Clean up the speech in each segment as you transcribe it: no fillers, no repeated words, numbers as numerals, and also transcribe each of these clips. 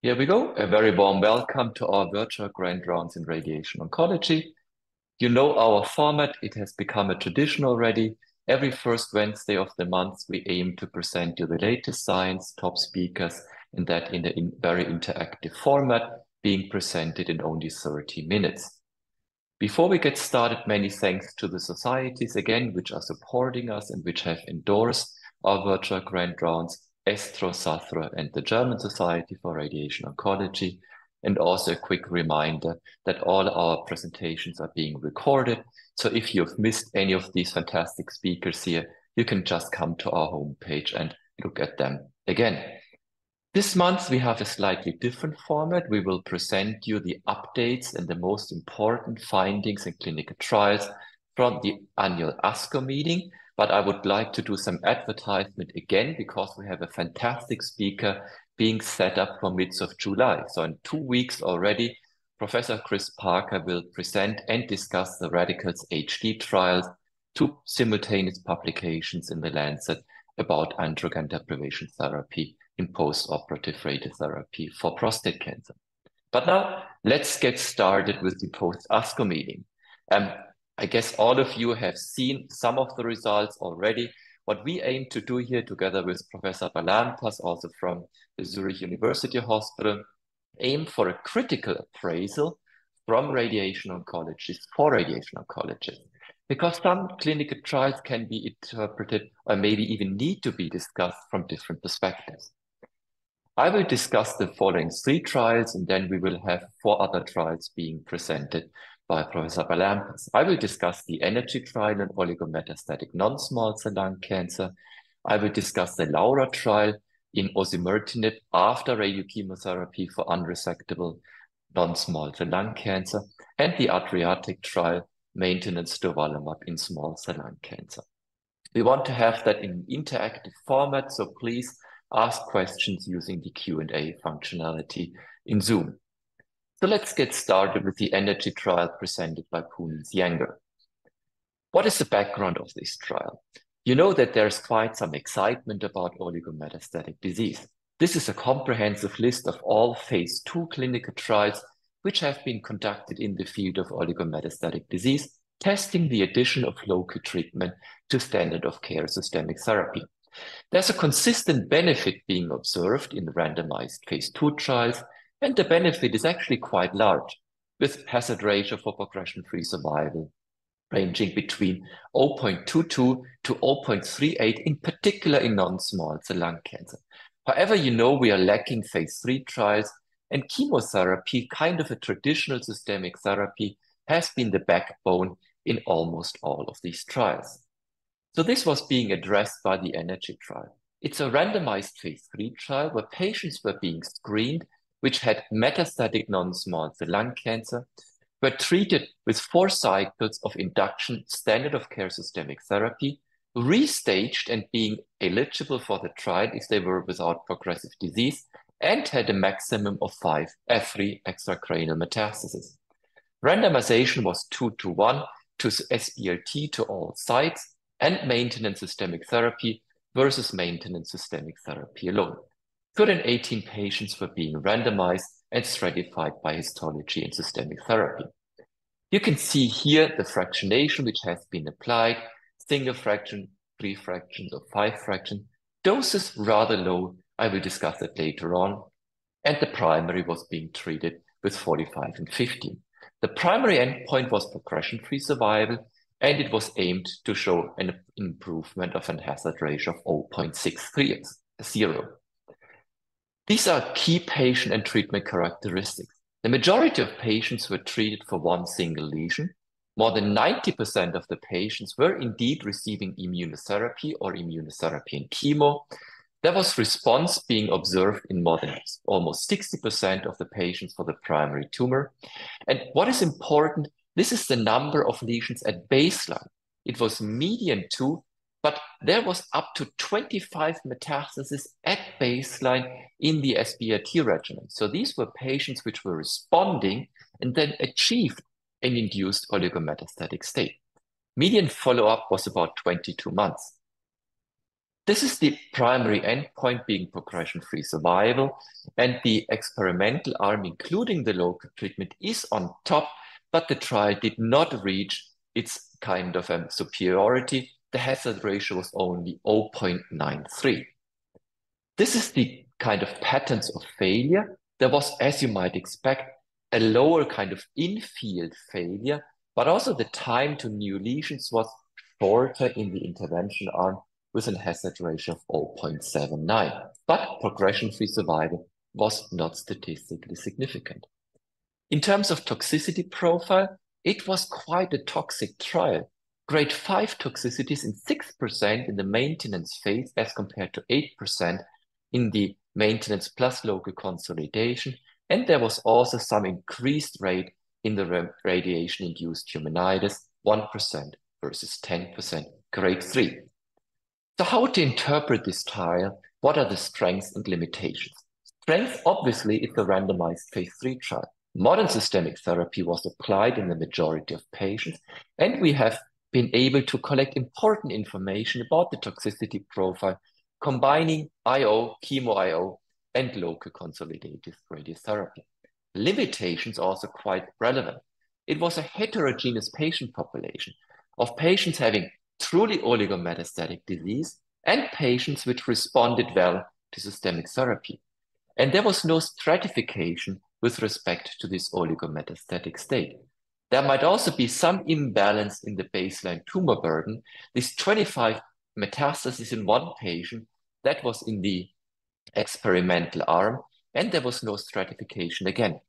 Here we go. A very warm welcome to our virtual grand rounds in radiation oncology. You know our format. It has become a tradition already. Every first Wednesday of the month, we aim to present you the latest science, top speakers, and that in a very interactive format, being presented in only 30 minutes. Before we get started, many thanks to the societies again, which are supporting us and which have endorsed our virtual grand rounds, ESTRO, SATHRA, and the German Society for Radiation Oncology. And also a quick reminder that all our presentations are being recorded. So if you've missed any of these fantastic speakers here, you can just come to our homepage and look at them again. This month, we have a slightly different format. We will present you the updates and the most important findings in clinical trials from the annual ASCO meeting. But I would like to do some advertisement again because we have a fantastic speaker being set up for mid of July. So in 2 weeks already, Professor Chris Parker will present and discuss the Radicals HD trials, 2 simultaneous publications in the Lancet about androgen deprivation therapy in post-operative radiotherapy for prostate cancer. But now let's get started with the post-ASCO meeting. I guess all of you have seen some of the results already. What we aim to do here together with Professor Balantas, also from the Zurich University Hospital, aim for a critical appraisal from radiation oncologists for radiation oncologists. Because some clinical trials can be interpreted or maybe even need to be discussed from different perspectives. I will discuss the following 3 trials, and then we will have 4 other trials being presented by Professor Balantas. I will discuss the energy trial in oligometastatic non-small cell lung cancer. I will discuss the LAURA trial in osimertinib after radiochemotherapy for unresectable non-small cell lung cancer, and the Adriatic trial maintenance durvalumab in small cell lung cancer. We want to have that in interactive format, so please ask questions using the Q&A functionality in Zoom. So let's get started with the energy trial presented by Puneet Yanger. What is the background of this trial? You know that there's quite some excitement about oligometastatic disease. This is a comprehensive list of all phase 2 clinical trials which have been conducted in the field of oligometastatic disease, testing the addition of local treatment to standard of care systemic therapy. There's a consistent benefit being observed in the randomized phase 2 trials, and the benefit is actually quite large, with hazard ratio for progression-free survival ranging between 0.22 to 0.38, in particular in non-small cell lung cancer. However, you know we are lacking phase 3 trials, and chemotherapy, kind of a traditional systemic therapy, has been the backbone in almost all of these trials. So this was being addressed by the energy trial. It's a randomized phase 3 trial where patients were being screened which had metastatic non-small cell lung cancer, were treated with 4 cycles of induction standard of care systemic therapy, restaged and being eligible for the trial if they were without progressive disease, and had a maximum of 3 extracranial metastases. Randomization was 2:1 to SBRT to all sites, and maintenance systemic therapy versus maintenance systemic therapy alone. 218 patients were being randomized and stratified by histology and systemic therapy. You can see here the fractionation which has been applied, single fraction, 3 fractions, or 5 fractions. Doses rather low, I will discuss that later on. And the primary was being treated with 45 and 15. The primary endpoint was progression-free survival, and it was aimed to show an improvement of a hazard ratio of 0.630. These are key patient and treatment characteristics. The majority of patients were treated for 1 single lesion. More than 90% of the patients were indeed receiving immunotherapy or immunotherapy and chemo. There was response being observed in more than almost 60% of the patients for the primary tumor. And what is important, this is the number of lesions at baseline. It was median 2, but there was up to 25 metastases at baseline in the SBRT regimen. So these were patients which were responding and then achieved an induced oligometastatic state. Median follow-up was about 22 months. This is the primary endpoint being progression-free survival, and the experimental arm, including the local treatment, is on top, but the trial did not reach its kind of superiority. The hazard ratio was only 0.93. This is the kind of patterns of failure. There was, as you might expect, a lower kind of in-field failure, but also the time to new lesions was shorter in the intervention arm with a hazard ratio of 0.79. But progression-free survival was not statistically significant. In terms of toxicity profile, it was quite a toxic trial. Grade 5 toxicities in 6% in the maintenance phase as compared to 8% in the maintenance plus local consolidation. And there was also some increased rate in the radiation-induced pneumonitis, 1% versus 10% grade 3. So how to interpret this trial? What are the strengths and limitations? Strength, obviously, is the randomized phase 3 trial. Modern systemic therapy was applied in the majority of patients, and we have been able to collect important information about the toxicity profile, combining IO, chemo IO, and local consolidative radiotherapy. Limitations are also quite relevant. It was a heterogeneous patient population of patients having truly oligometastatic disease and patients which responded well to systemic therapy. And there was no stratification with respect to this oligometastatic state. There might also be some imbalance in the baseline tumor burden. This 25 metastases in one patient, that was in the experimental arm, and there was no stratification again.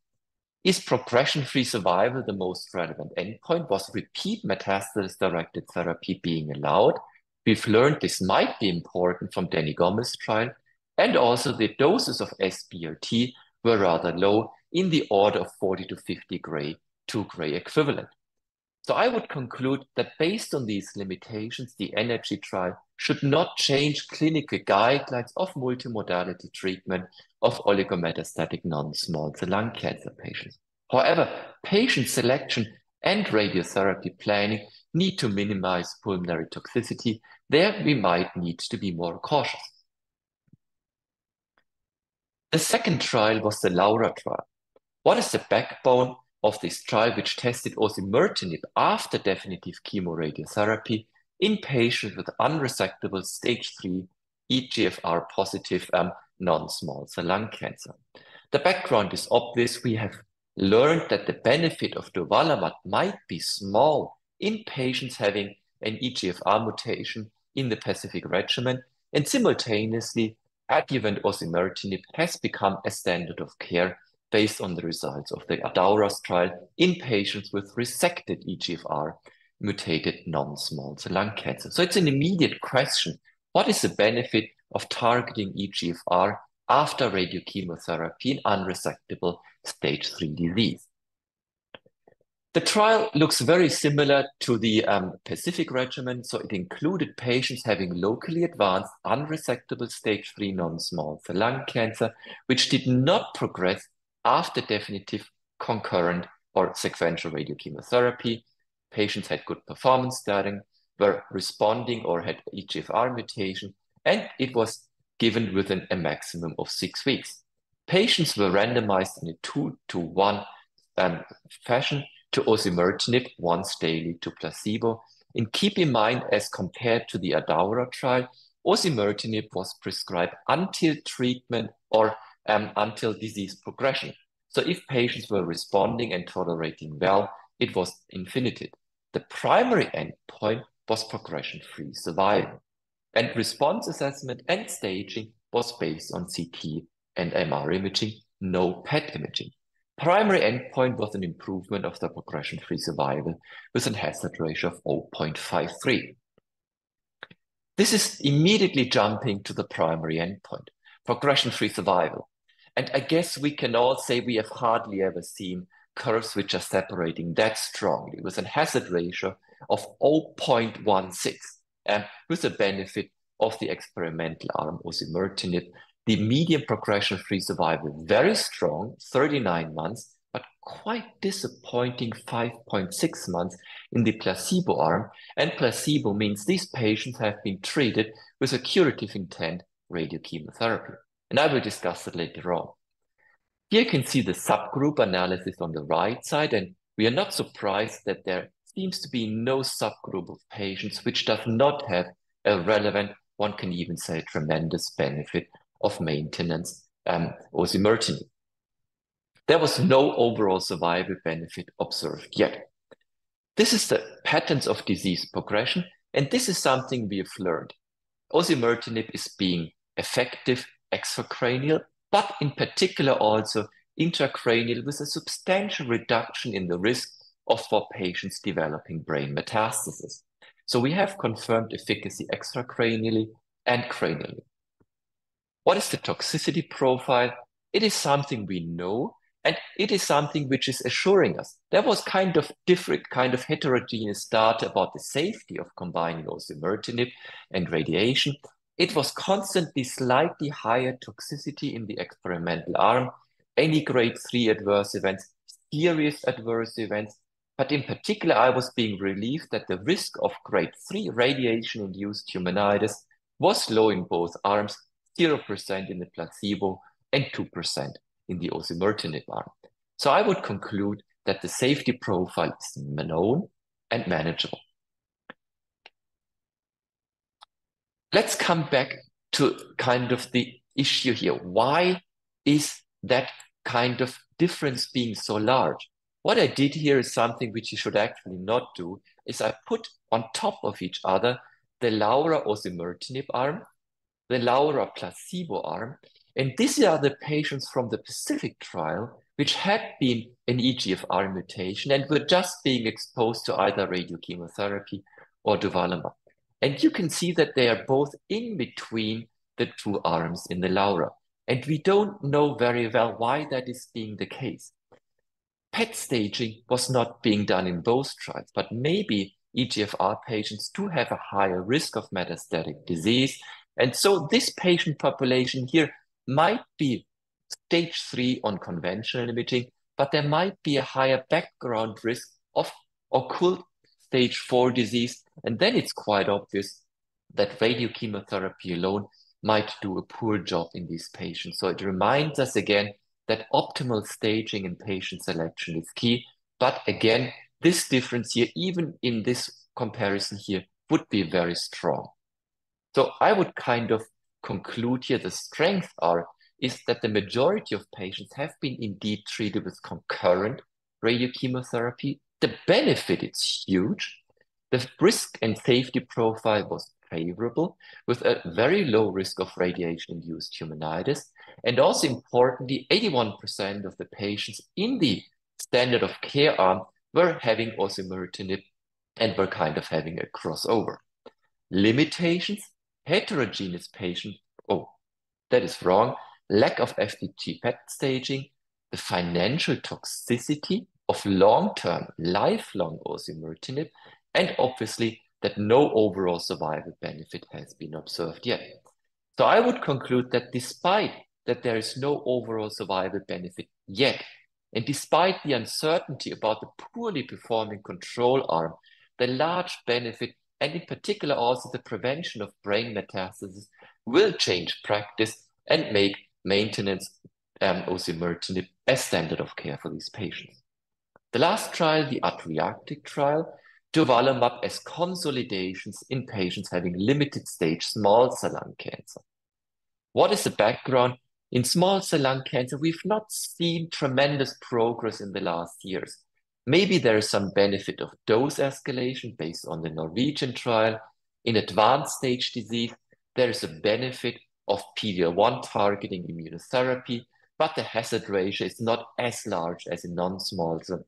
Is progression-free survival the most relevant endpoint? Was repeat metastasis-directed therapy being allowed? We've learned this might be important from Danny Gomez's trial, and also the doses of SBRT were rather low, in the order of 40 to 50 gray, 2 gray equivalent. So I would conclude that based on these limitations, the ENERGY trial should not change clinical guidelines of multimodality treatment of oligometastatic non-small cell lung cancer patients. However, patient selection and radiotherapy planning need to minimize pulmonary toxicity. There we might need to be more cautious. The second trial was the LAURA trial. What is the backbone of this trial, which tested osimertinib after definitive chemoradiotherapy in patients with unresectable stage 3 EGFR positive non-small cell lung cancer? The background is obvious. We have learned that the benefit of durvalumab might be small in patients having an EGFR mutation in the Pacific regimen, and simultaneously adjuvant osimertinib has become a standard of care based on the results of the ADAURAS trial in patients with resected EGFR mutated non-small cell lung cancer. So it's an immediate question. What is the benefit of targeting EGFR after radiochemotherapy in unresectable stage 3 disease? The trial looks very similar to the Pacific regimen. So it included patients having locally advanced unresectable stage 3 non-small cell lung cancer, which did not progress after definitive concurrent or sequential radiochemotherapy. Patients had good performance status, were responding or had EGFR mutation, and it was given within a maximum of 6 weeks. Patients were randomized in a 2-to-1 fashion to osimertinib once daily to placebo. And keep in mind, as compared to the ADAURA trial, osimertinib was prescribed until treatment or until disease progression. So if patients were responding and tolerating well, it was infinited. The primary endpoint was progression-free survival. And response assessment and staging was based on CT and MR imaging, no PET imaging. Primary endpoint was an improvement of the progression-free survival with a hazard ratio of 0.53. This is immediately jumping to the primary endpoint, progression-free survival. And I guess we can all say we have hardly ever seen curves which are separating that strongly with a hazard ratio of 0.16 and with the benefit of the experimental arm osimertinib. The median progression-free survival very strong, 39 months, but quite disappointing 5.6 months in the placebo arm. And placebo means these patients have been treated with a curative intent radiochemotherapy. And I will discuss it later on. Here you can see the subgroup analysis on the right side, and we are not surprised that there seems to be no subgroup of patients which does not have a relevant, one can even say tremendous benefit of maintenance osimertinib. There was no overall survival benefit observed yet. This is the patterns of disease progression, and this is something we have learned. Osimertinib is being effective extracranial, but in particular also intracranial, with a substantial reduction in the risk for patients developing brain metastasis. So we have confirmed efficacy extracranially and cranially. What is the toxicity profile? It is something we know, and it is something which is assuring us. There was kind of different, kind of heterogeneous data about the safety of combining osimertinib and radiation. It was constantly slightly higher toxicity in the experimental arm, any grade 3 adverse events, serious adverse events, but in particular, I was being relieved that the risk of grade 3 radiation-induced pneumonitis was low in both arms, 0% in the placebo and 2% in the osimertinib arm. So I would conclude that the safety profile is known and manageable. Let's come back to kind of the issue here. Why is that kind of difference being so large? What I did here is something which you should actually not do, is I put on top of each other the LAURA osimertinib arm, the LAURA placebo arm, and these are the patients from the Pacific trial which had been an EGFR mutation and were just being exposed to either radiochemotherapy or durvalumab. And you can see that they are both in between the two arms in the LAURA. And we don't know very well why that is being the case. PET staging was not being done in both trials, but maybe EGFR patients do have a higher risk of metastatic disease. And so this patient population here might be stage 3 on conventional imaging, but there might be a higher background risk of occult stage 4 disease. And then it's quite obvious that radiochemotherapy alone might do a poor job in these patients. So it reminds us again that optimal staging and patient selection is key. But again, this difference here, even in this comparison here, would be very strong. So I would kind of conclude here the strengths is that the majority of patients have been indeed treated with concurrent radiochemotherapy. The benefit is huge. The risk and safety profile was favorable with a very low risk of radiation-induced pneumonitis. And also importantly, 81% of the patients in the standard of care arm were having osimertinib and were kind of having a crossover. Limitations, heterogeneous patient, that is wrong, lack of FDG PET staging, the financial toxicity of long-term, lifelong osimertinib, and obviously that no overall survival benefit has been observed yet. So I would conclude that despite that there is no overall survival benefit yet, and despite the uncertainty about the poorly performing control arm, the large benefit, and in particular also the prevention of brain metastasis, will change practice and make maintenance osimertinib a standard of care for these patients. The last trial, the Adriatic trial, durvalumab as consolidations in patients having limited stage small cell lung cancer. What is the background? In small cell lung cancer, we've not seen tremendous progress in the last years. Maybe there is some benefit of dose escalation based on the Norwegian trial. In advanced stage disease, there is a benefit of PD-L1 targeting immunotherapy, but the hazard ratio is not as large as in non-small cell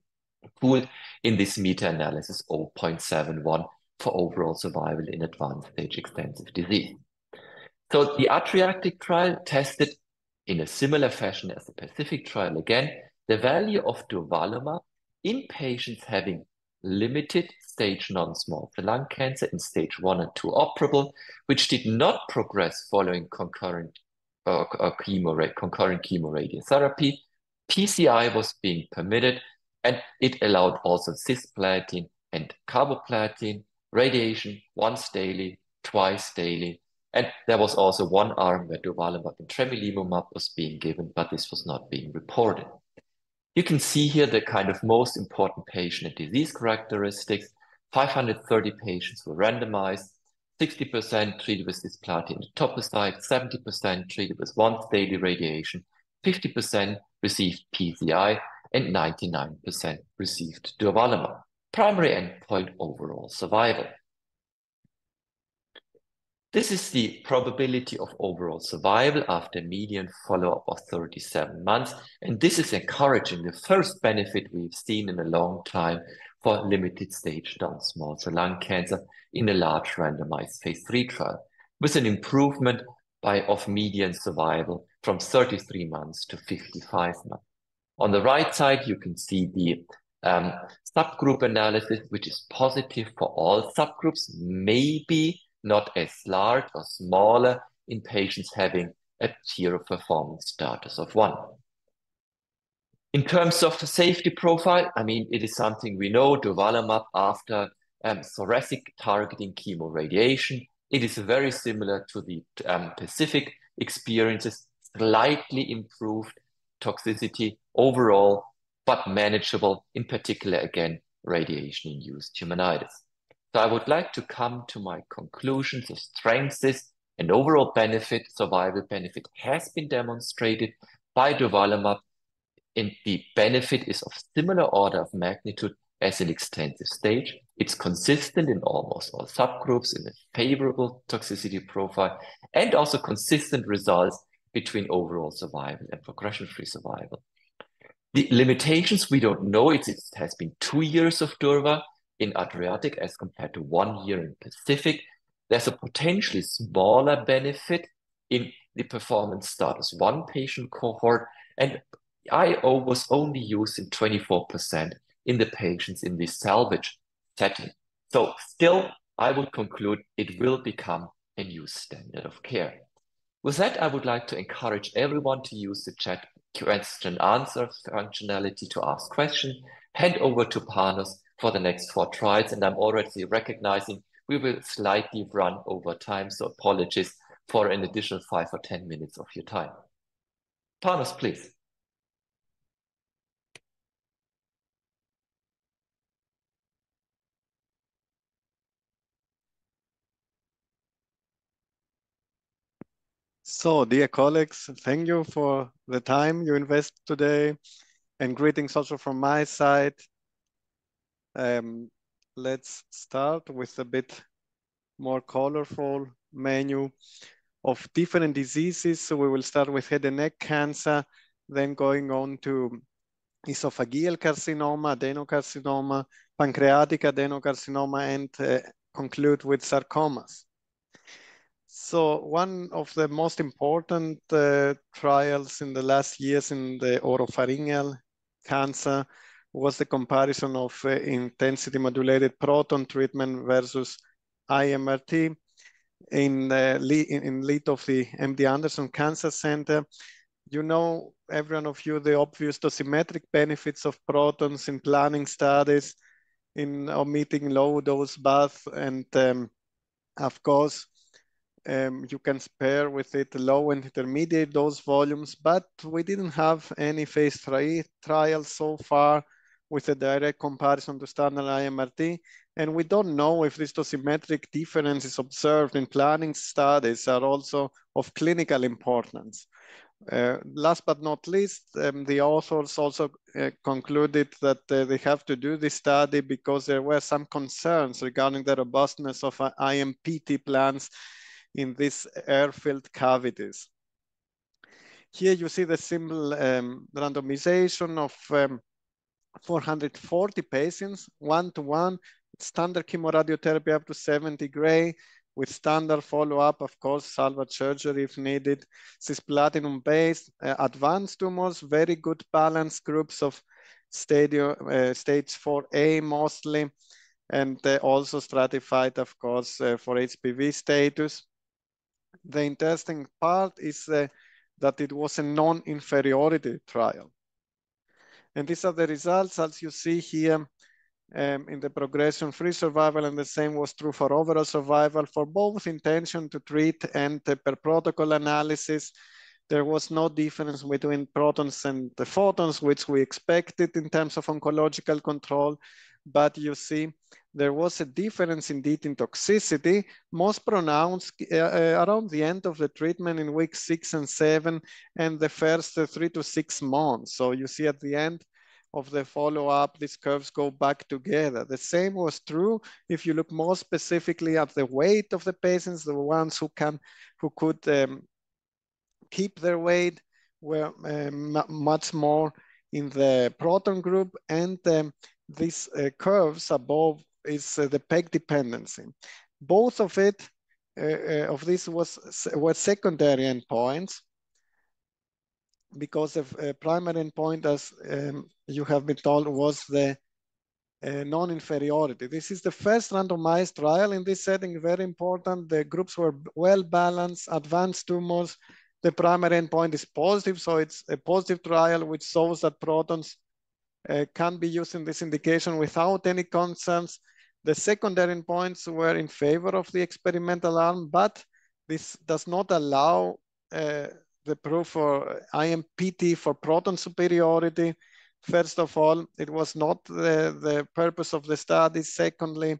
pool in this meta-analysis 0.71 for overall survival in advanced stage extensive disease. So the Adriatic trial tested in a similar fashion as the Pacific trial again, the value of durvalumab in patients having limited stage non-small cell lung cancer in stage 1 and 2 operable, which did not progress following concurrent chemoradiotherapy, PCI was being permitted, and it allowed also cisplatin and carboplatin, radiation once daily, twice daily. And there was also one arm where durvalumab and tremelimumab was being given, but this was not being reported. You can see here the kind of most important patient and disease characteristics. 530 patients were randomized, 60% treated with cisplatin etoposide, 70% treated with once daily radiation, 50% received PCI, and 99% received durvalumab. Primary endpoint overall survival. This is the probability of overall survival after median follow-up of 37 months. And this is encouraging, the first benefit we've seen in a long time for limited stage non-small cell lung cancer in a large randomized phase 3 trial, with an improvement of median survival from 33 months to 55 months. On the right side, you can see the subgroup analysis, which is positive for all subgroups, maybe not as large or smaller in patients having a tier of performance status of 1. In terms of the safety profile, I mean, it is something we know, durvalumab after thoracic targeting chemoradiation. It is very similar to the Pacific experiences, slightly improved toxicity overall, but manageable, in particular, again, radiation-induced pneumonitis. So I would like to come to my conclusions. The strengths is an overall benefit, survival benefit has been demonstrated by durvalumab, and the benefit is of similar order of magnitude as an extensive stage. It's consistent in almost all subgroups, in a favorable toxicity profile, and also consistent results between overall survival and progression-free survival. The limitations, we don't know. It has been 2 years of durva in Adriatic as compared to 1 year in Pacific. There's a potentially smaller benefit in the performance status 1 patient cohort, and IO was only used in 24% in the patients in the salvage setting. So still, I would conclude it will become a new standard of care. With that, I would like to encourage everyone to use the chat question answer functionality to ask questions. Hand over to Panos for the next 4 trials, and I'm already recognizing we will slightly run over time, so apologies for an additional 5 or 10 minutes of your time. Panos, please. So, dear colleagues, thank you for the time you invest today, and greetings also from my side. Let's start with a bit more colorful menu of different diseases. So we will start with head and neck cancer, then going on to esophageal carcinoma, adenocarcinoma, pancreatic adenocarcinoma, and conclude with sarcomas. So one of the most important trials in the last years in the oropharyngeal cancer was the comparison of intensity modulated proton treatment versus IMRT in lead of the MD Anderson Cancer Center. You know, every one of you, the obvious dosimetric benefits of protons in planning studies, in omitting low dose bath, and of course, you can spare with it low and intermediate dose volumes, but we didn't have any phase 3 trials so far with a direct comparison to standard IMRT. And we don't know if this dosimetric differences observed in planning studies are also of clinical importance. Last but not least, the authors also concluded that they have to do this study because there were some concerns regarding the robustness of IMPT plans in these air-filled cavities. Here you see the simple randomization of 440 patients, 1-to-1, standard chemoradiotherapy up to 70 gray, with standard follow-up, of course, salvage surgery if needed, cisplatin-based, advanced tumors, very good balanced groups of stage 4A mostly, and also stratified, of course, for HPV status. The interesting part is that it was a non-inferiority trial. And these are the results, as you see here, in the progression-free survival, and the same was true for overall survival for both intention to treat and per protocol analysis. There was no difference between protons and the photons, which we expected in terms of oncological control. But you see, there was a difference indeed in toxicity, most pronounced around the end of the treatment in week 6 and 7 and the first 3 to 6 months. So you see at the end of the follow-up, these curves go back together. The same was true if you look more specifically at the weight of the patients, the ones who could keep their weight were much more in the proton group, and these curves above is the PEG dependency. Both of this were secondary endpoints, because the primary endpoint, as you have been told, was the non-inferiority. This is the first randomized trial in this setting, very important. The groups were well balanced, advanced tumors. The primary endpoint is positive, so it's a positive trial which shows that protons can be used in this indication without any concerns. The secondary endpoints were in favor of the experimental arm, but this does not allow the proof for IMPT for proton superiority. First of all, it was not the purpose of the study. Secondly,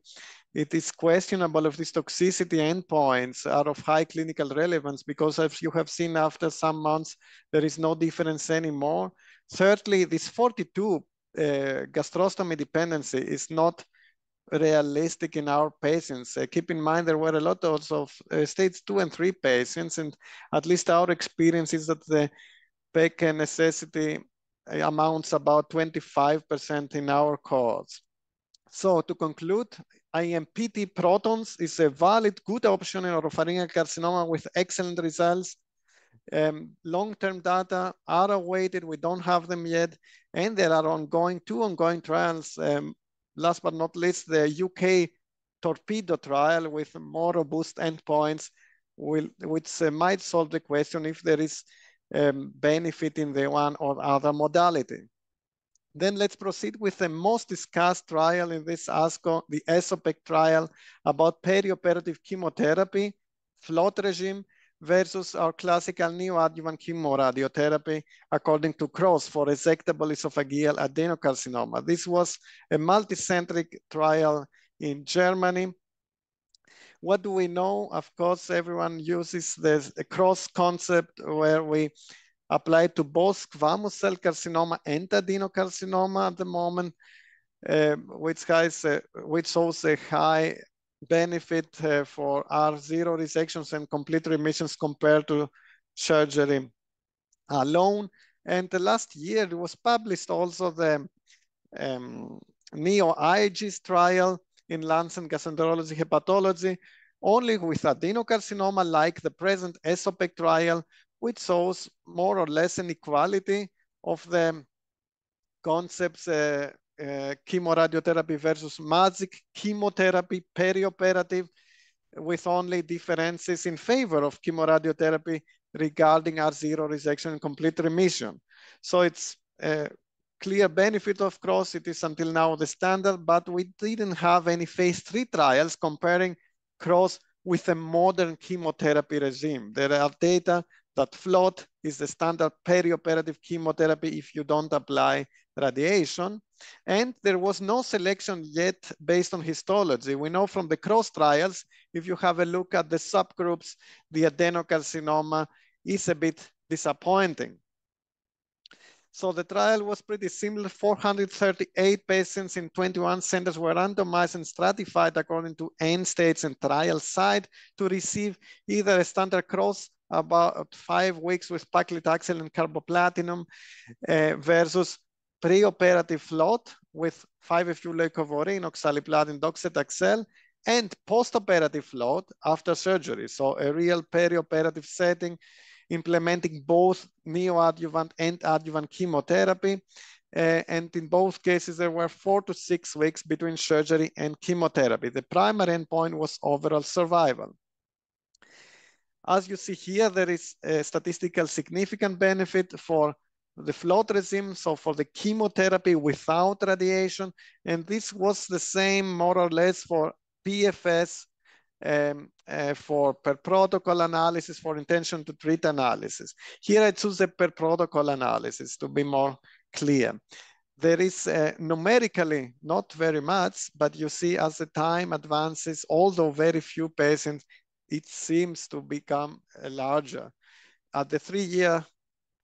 it is questionable if these toxicity endpoints are of high clinical relevance, because as you have seen after some months, there is no difference anymore. Thirdly, this 42 gastrostomy dependency is not realistic in our patients. Keep in mind, there were a lot of stage 2 and 3 patients, and at least our experience is that the PEG necessity amounts about 25% in our cohorts. So to conclude, IMPT protons is a valid, good option in oropharyngeal carcinoma with excellent results. Long-term data are awaited. We don't have them yet, and there are two ongoing trials. Last but not least, the UK Torpedo trial with more robust endpoints, which might solve the question if there is benefit in the one or other modality. Then let's proceed with the most discussed trial in this ASCO, the ESOPEC trial about perioperative chemotherapy, float regime, versus our classical neoadjuvant chemoradiotherapy according to CROSS for resectable esophageal adenocarcinoma. This was a multicentric trial in Germany. What do we know? Of course, everyone uses the CROSS concept, where we apply to both squamous cell carcinoma and adenocarcinoma at the moment, which shows a high benefit for R0 resections and complete remissions compared to surgery alone. And the last year, it was published also the NEO-IGS trial in Lancet Gastroenterology Hepatology, only with adenocarcinoma, like the present ESOPEC trial, which shows more or less an equality of the concepts, chemoradiotherapy versus magic chemotherapy, perioperative, with only differences in favor of chemoradiotherapy regarding R0 resection and complete remission. So it's a clear benefit of CROSS. It is until now the standard, but we didn't have any phase 3 trials comparing CROSS with a modern chemotherapy regime. There are data that float is the standard perioperative chemotherapy if you don't apply radiation. And there was no selection yet based on histology. We know from the CROSS trials, if you have a look at the subgroups, the adenocarcinoma is a bit disappointing. So the trial was pretty similar. 438 patients in 21 centers were randomized and stratified according to end stage and trial site to receive either a standard CROSS about 5 weeks with paclitaxel and carboplatinum versus preoperative float with 5-FU leucovorin, oxaliplatin, docetaxel, and postoperative float after surgery. So a real perioperative setting, implementing both neoadjuvant and adjuvant chemotherapy. And in both cases, there were 4 to 6 weeks between surgery and chemotherapy. The primary endpoint was overall survival. As you see here, there is a statistical significant benefit for the float regime, so for the chemotherapy without radiation. And this was the same more or less for PFS, for per protocol analysis, for intention to treat analysis. Here I choose a per protocol analysis to be more clear. There is numerically not very much, but you see as the time advances, although very few patients, it seems to become larger. At the 3-year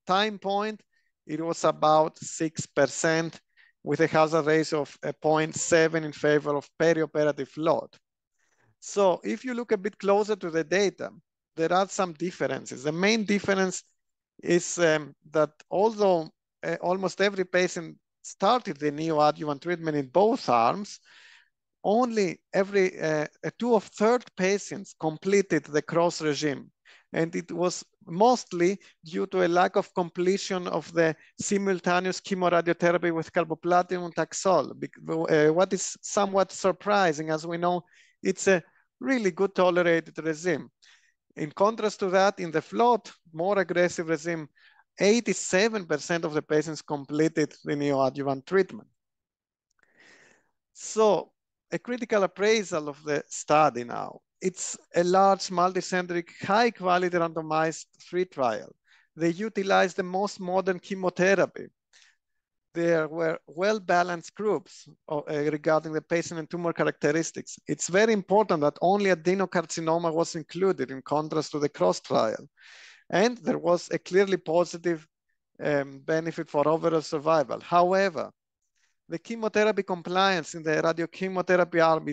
time point, it was about 6% with a hazard ratio of 0.7 in favor of perioperative float. So if you look a bit closer to the data, there are some differences. The main difference is that although almost every patient started the neoadjuvant treatment in both arms, only every 2/3 patients completed the cross regime. And it was mostly due to a lack of completion of the simultaneous chemoradiotherapy with carboplatin and Taxol. What is somewhat surprising, as we know, it's a really good tolerated regime. In contrast to that, in the float, more aggressive regime, 87% of the patients completed the neoadjuvant treatment. So a critical appraisal of the study now. It's a large, multicentric, high-quality randomized 3 trial. They utilized the most modern chemotherapy. There were well-balanced groups regarding the patient and tumor characteristics. It's very important that only adenocarcinoma was included in contrast to the cross trial. And there was a clearly positive benefit for overall survival. However, the chemotherapy compliance in the radiochemotherapy arm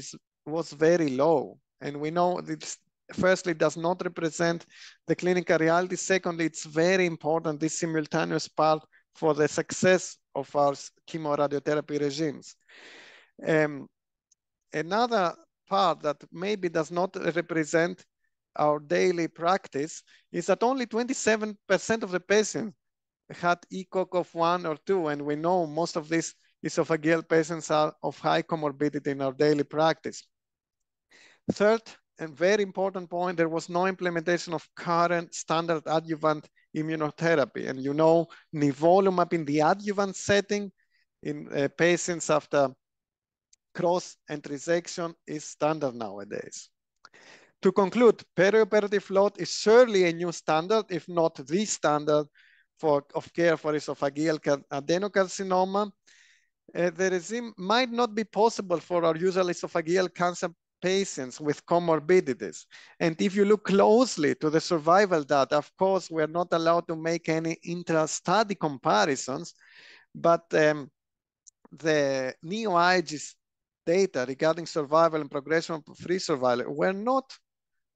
was very low. And we know this, firstly, does not represent the clinical reality. Secondly, it's very important, this simultaneous part, for the success of our chemoradiotherapy regimes. Another part that maybe does not represent our daily practice is that only 27% of the patients had ECOG of 1 or 2, and we know most of these esophageal patients are of high comorbidity in our daily practice. Third, and very important point, there was no implementation of current standard adjuvant immunotherapy. And you know, nivolumab in the adjuvant setting in patients after cross and resection is standard nowadays. To conclude, perioperative float is surely a new standard, if not the standard of care for esophageal adenocarcinoma. The regime might not be possible for our usual esophageal cancer patients with comorbidities. And if you look closely to the survival data, of course, we're not allowed to make any intra-study comparisons, but the neo-IG's data regarding survival and progression-free survival were not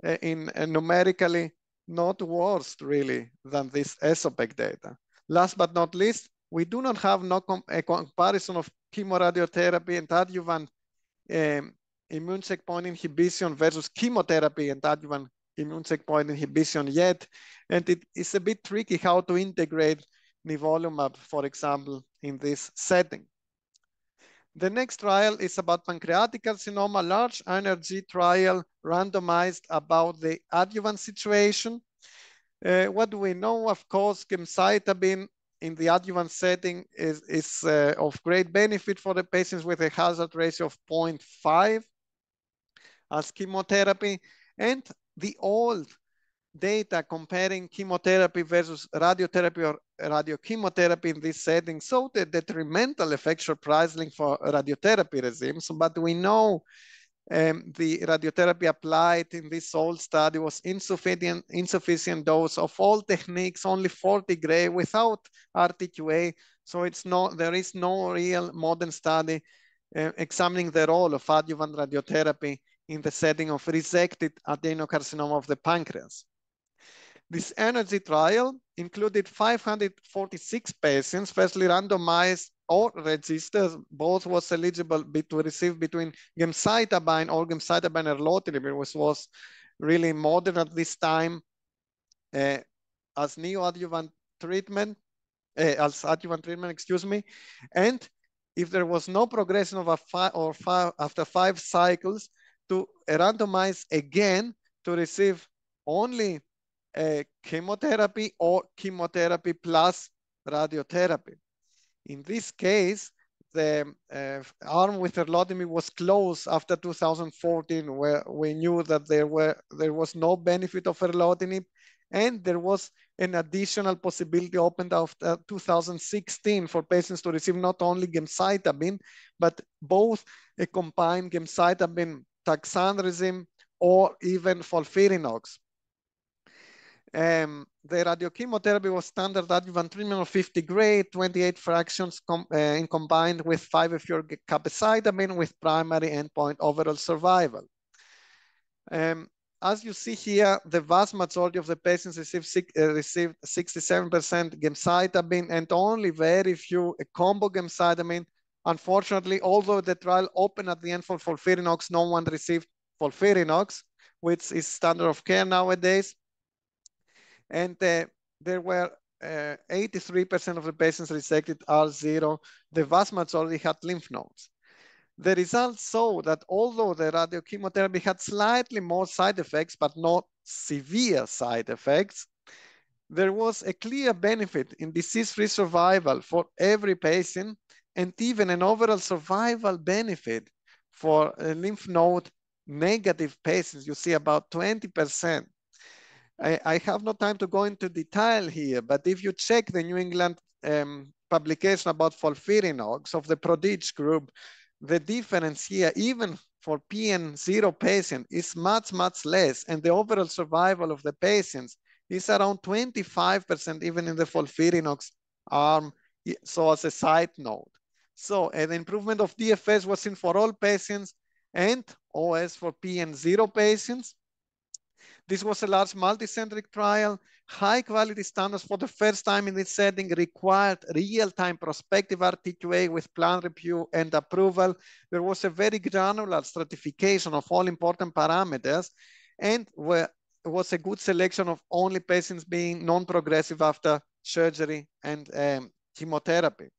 numerically not worse really than this ESOPEC data. Last but not least, we do not have a comparison of chemoradiotherapy and adjuvant immune checkpoint inhibition versus chemotherapy and adjuvant immune checkpoint inhibition yet. And it is a bit tricky how to integrate nivolumab, for example, in this setting. The next trial is about pancreatic carcinoma, large NRG trial randomized about the adjuvant situation. What do we know? Of course, gemcitabine in the adjuvant setting is of great benefit for the patients with a hazard ratio of 0.5 as chemotherapy. And the old data comparing chemotherapy versus radiotherapy or radiochemotherapy in this setting showed the detrimental effect surprisingly for radiotherapy regimes. But we know the radiotherapy applied in this old study was insufficient dose of all techniques, only 40 gray without RTQA. So there is no real modern study examining the role of adjuvant radiotherapy in the setting of resected adenocarcinoma of the pancreas. This energy trial included 546 patients, firstly randomized or registered. Both was eligible to receive between gemcitabine or gemcitabine erlotinib, which was really modern at this time as neoadjuvant treatment, excuse me. And if there was no progression of after 5 cycles, to randomize again to receive only chemotherapy or chemotherapy plus radiotherapy. In this case, the arm with erlotinib was closed after 2014, where we knew that there was no benefit of erlotinib, and there was an additional possibility opened after 2016 for patients to receive not only gemcitabine, but both a combined gemcitabine taxanerism or even FOLFIRINOX. The radiochemotherapy was standard adjuvant treatment of 50 gray, 28 fractions combined with 5-FU capecitabine with primary endpoint overall survival. As you see here, the vast majority of the patients received 67% gemcitabine and only very few combo gemcitabine. Unfortunately, although the trial opened at the end for FOLFIRINOX, no one received FOLFIRINOX, which is standard of care nowadays. And there were 83% of the patients resected R0. The vast majority had lymph nodes. The results show that although the radiochemotherapy had slightly more side effects, but not severe side effects, there was a clear benefit in disease-free survival for every patient, and even an overall survival benefit for lymph node negative patients. You see about 20%. I have no time to go into detail here, but if you check the New England publication about FOLFIRINOX of the PRODIGE group, the difference here, even for PN0 patient, is much, much less. And the overall survival of the patients is around 25%, even in the FOLFIRINOX arm. So as a side note. So an improvement of DFS was seen for all patients and OS for PN0 patients. This was a large multicentric trial. High quality standards for the first time in this setting required real-time prospective RTQA with plan review and approval. There was a very granular stratification of all important parameters, and was a good selection of only patients being non-progressive after surgery and chemotherapy.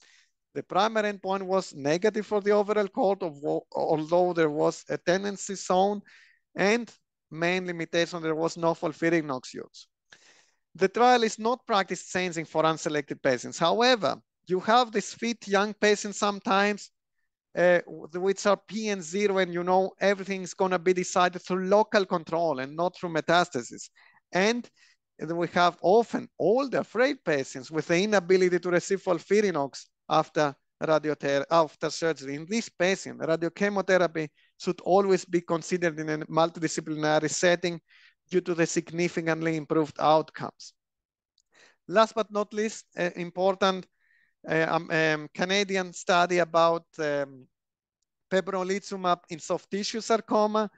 The primary endpoint was negative for the overall cohort, although there was a tendency shown, and main limitation, there was no FOLFIRINOX use. The trial is not practice changing for unselected patients. However, you have these fit young patients sometimes, which are PN0, and you know everything is going to be decided through local control and not through metastasis. And we have often older, frail patients with the inability to receive FOLFIRINOX after surgery. In this patient, radiochemotherapy should always be considered in a multidisciplinary setting due to the significantly improved outcomes. Last but not least, important Canadian study about pembrolizumab in soft tissue sarcoma.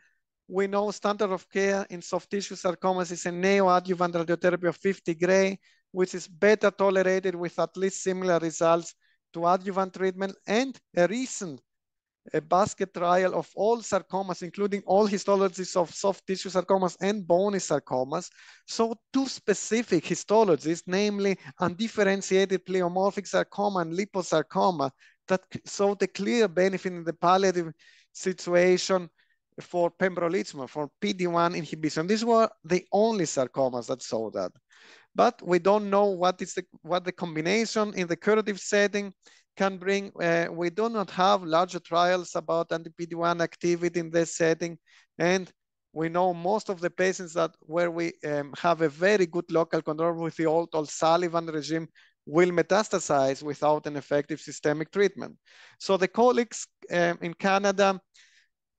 We know standard of care in soft tissue sarcomas is a neoadjuvant radiotherapy of 50 gray, which is better tolerated with at least similar results to adjuvant treatment, and a recent basket trial of all sarcomas, including all histologies of soft tissue sarcomas and bony sarcomas. So two specific histologies, namely undifferentiated pleomorphic sarcoma and liposarcoma, that saw the clear benefit in the palliative situation for pembrolizumab, for PD-1 inhibition. These were the only sarcomas that saw that. But we don't know what the combination in the curative setting can bring. We do not have larger trials about anti-PD-1 activity in this setting. And we know most of the patients where we have a very good local control with the old Sullivan regime will metastasize without an effective systemic treatment. So the colleagues in Canada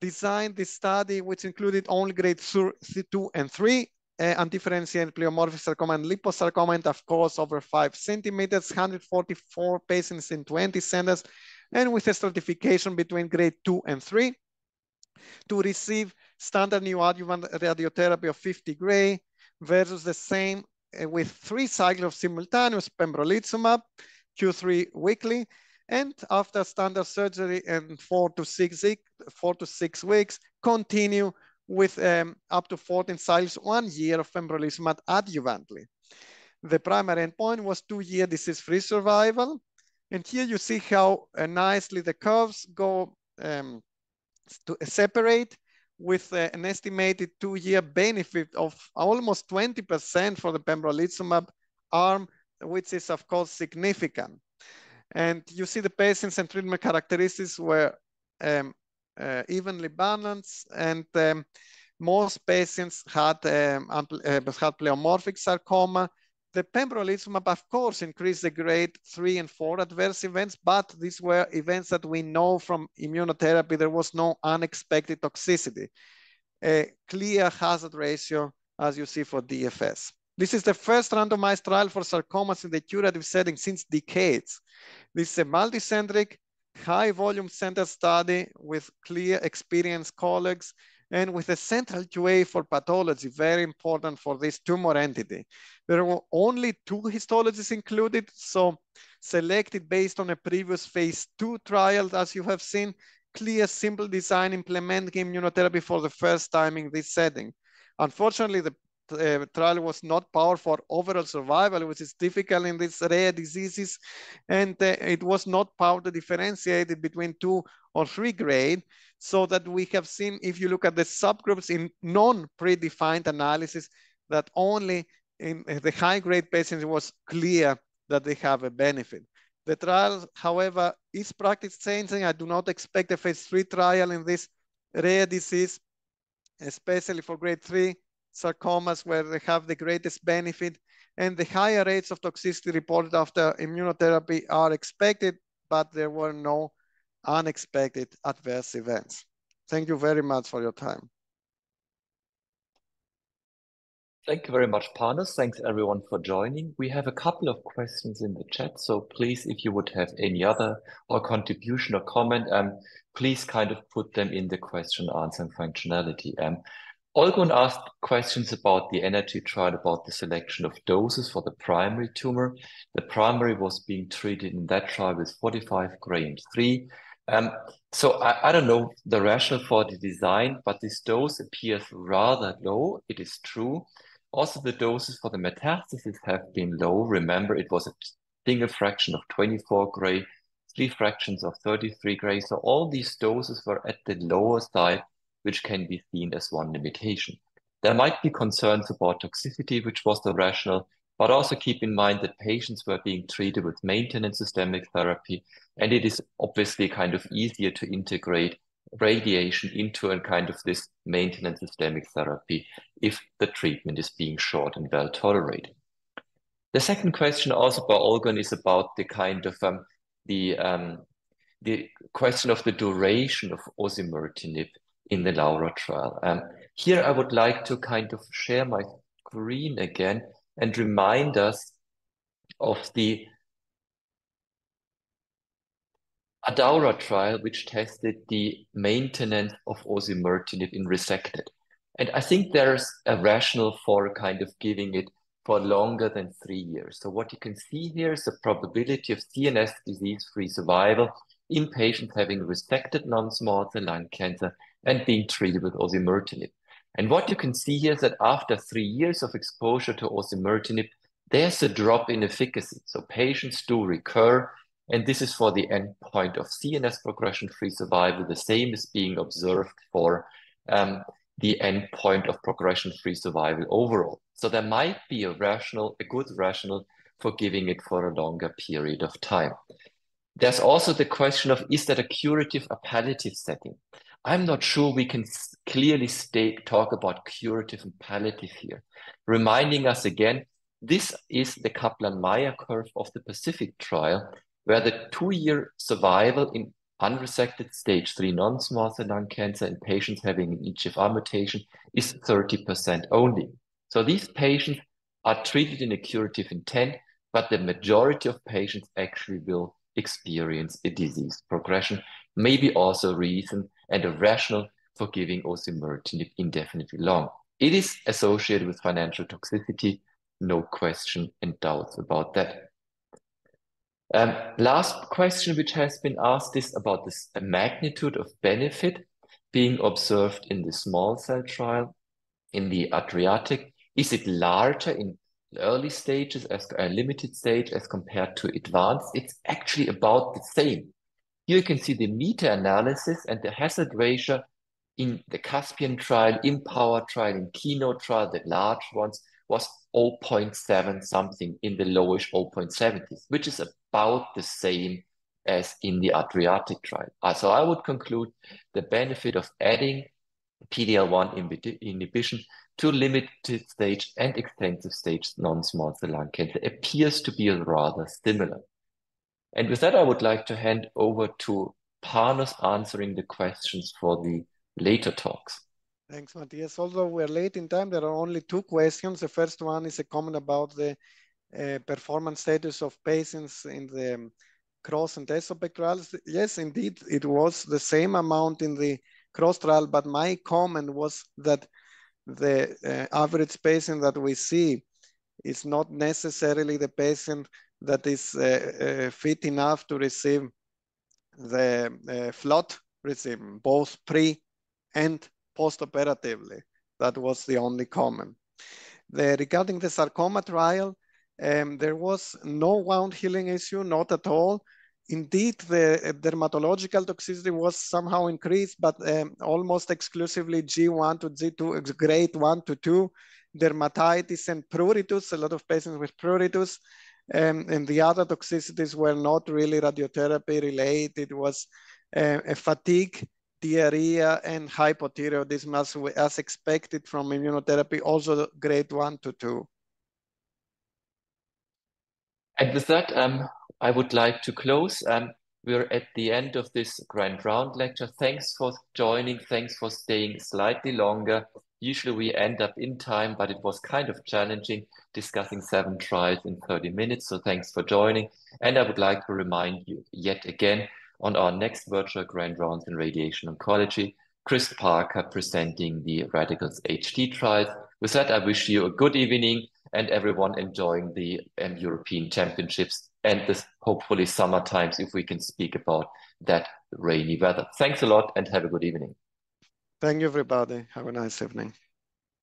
designed this study, which included only grade 2 and 3, undifferentiated pleomorphic sarcoma and liposarcoma, and of course over 5 centimeters, 144 patients in 20 centers, and with a stratification between grade 2 and 3 to receive standard neoadjuvant radiotherapy of 50 gray versus the same with 3 cycles of simultaneous pembrolizumab, Q3 weekly, and after standard surgery and 4 to 6 weeks, continue with up to 14 cycles, 1 year of pembrolizumab adjuvantly. The primary endpoint was 2-year disease-free survival. And here you see how nicely the curves go to separate, with an estimated 2-year benefit of almost 20% for the pembrolizumab arm which is of course significant. And you see the patients and treatment characteristics were evenly balanced, and most patients had pleomorphic sarcoma. The pembrolizumab, of course, increased the grade 3 and 4 adverse events, but these were events that we know from immunotherapy. There was no unexpected toxicity. A clear hazard ratio, as you see for DFS. This is the first randomized trial for sarcomas in the curative setting since decades. This is a multicentric, high volume center study with clear experienced colleagues and with a central QA for pathology, very important for this tumor entity. There were only 2 histologies included, so selected based on a previous phase 2 trial, as you have seen, clear, simple design, implementing immunotherapy for the first time in this setting. Unfortunately, the trial was not powered for overall survival, which is difficult in these rare diseases, and it was not powered to differentiate it between 2 or 3 grade, so that we have seen, if you look at the subgroups in non-predefined analysis, that only in the high-grade patients was clear that they have a benefit. The trial, however, is practice changing. I do not expect a phase 3 trial in this rare disease, especially for grade 3 sarcomas where they have the greatest benefit, and the higher rates of toxicity reported after immunotherapy are expected, but there were no unexpected adverse events. Thank you very much for your time. Thank you very much, Panos. Thanks everyone for joining. We have a couple of questions in the chat, so please, if you would have any other or contribution or comment, please kind of put them in the question answering functionality. Olgun asked questions about the energy trial, about the selection of doses for the primary tumor. The primary was being treated in that trial with 45 grade 3. So I don't know the rationale for the design, but this dose appears rather low. It is true. Also, the doses for the metastasis have been low. Remember, it was a single fraction of 24 gray, 3 fractions of 33 gray. So all these doses were at the lower side, which can be seen as one limitation. There might be concerns about toxicity, which was the rationale, but also keep in mind that patients were being treated with maintenance systemic therapy, and it is obviously kind of easier to integrate radiation into a kind of this maintenance systemic therapy if the treatment is being short and well tolerated. The second question also by Olgun is about the kind of the question of the duration of osimertinib in the LAURA trial. Here I would like to kind of share my screen again and remind us of the ADAURA trial, which tested the maintenance of osimertinib in resected. And I think there's a rationale for kind of giving it for longer than 3 years. So what you can see here is the probability of CNS disease-free survival in patients having resected non-small cell lung cancer and being treated with osimertinib. And what you can see here is that after 3 years of exposure to osimertinib, there's a drop in efficacy. So patients do recur, and this is for the endpoint of CNS progression-free survival. The same is being observed for the endpoint of progression-free survival overall. So there might be a good rationale for giving it for a longer period of time. There's also the question of, is that a curative or palliative setting? I'm not sure we can clearly talk about curative and palliative here. Reminding us again, this is the Kaplan-Meier curve of the Pacific trial, where the 2-year survival in unresected stage 3 non-small cell lung cancer in patients having an EGFR mutation is 30% only. So these patients are treated in a curative intent, but the majority of patients actually will experience a disease progression, maybe also a reason and a rationale for giving osimertinib indefinitely long. It is associated with financial toxicity, no question and doubts about that. Last question which has been asked is about this magnitude of benefit being observed in the small cell trial in the Adriatic. Is it larger in early stages as a limited stage as compared to advanced? It's actually about the same. Here you can see the meta-analysis and the hazard ratio in the Caspian trial, IMpower trial, in Keynote trial, the large ones, was 0.7 something in the lowish 0.70s, which is about the same as in the Adriatic trial. So I would conclude the benefit of adding PD-L1 inhibition to limited stage and extensive stage non-small cell lung cancer appears to be rather similar. And with that, I would like to hand over to Panos answering the questions for the later talks. Thanks, Matthias. Although we're late in time, there are only 2 questions. The first one is a comment about the performance status of patients in the CROSS and ESOPEC trials. Yes, indeed, it was the same amount in the CROSS trial, but my comment was that the average patient that we see is not necessarily the patient that is fit enough to receive the FLOT regimen, both pre and post-operatively. That was the only comment. Regarding the sarcoma trial, there was no wound healing issue, not at all. Indeed, the dermatological toxicity was somehow increased, but almost exclusively G1 to G2, grade 1 to 2, dermatitis and pruritus, a lot of patients with pruritus. And the other toxicities were not really radiotherapy related. It was a fatigue, diarrhea, and hypothyroidism as expected from immunotherapy, also grade 1 to 2. And with that, I would like to close. We're at the end of this grand round lecture. Thanks for joining. Thanks for staying slightly longer. Usually we end up in time, but it was kind of challenging discussing 7 trials in 30 minutes. So thanks for joining. And I would like to remind you yet again on our next virtual grand rounds in radiation oncology, Chris Parker presenting the Radicals HT trials. With that, I wish you a good evening and everyone enjoying the European Championships and this hopefully summer times if we can speak about that rainy weather. Thanks a lot and have a good evening. Thank you, everybody. Have a nice evening.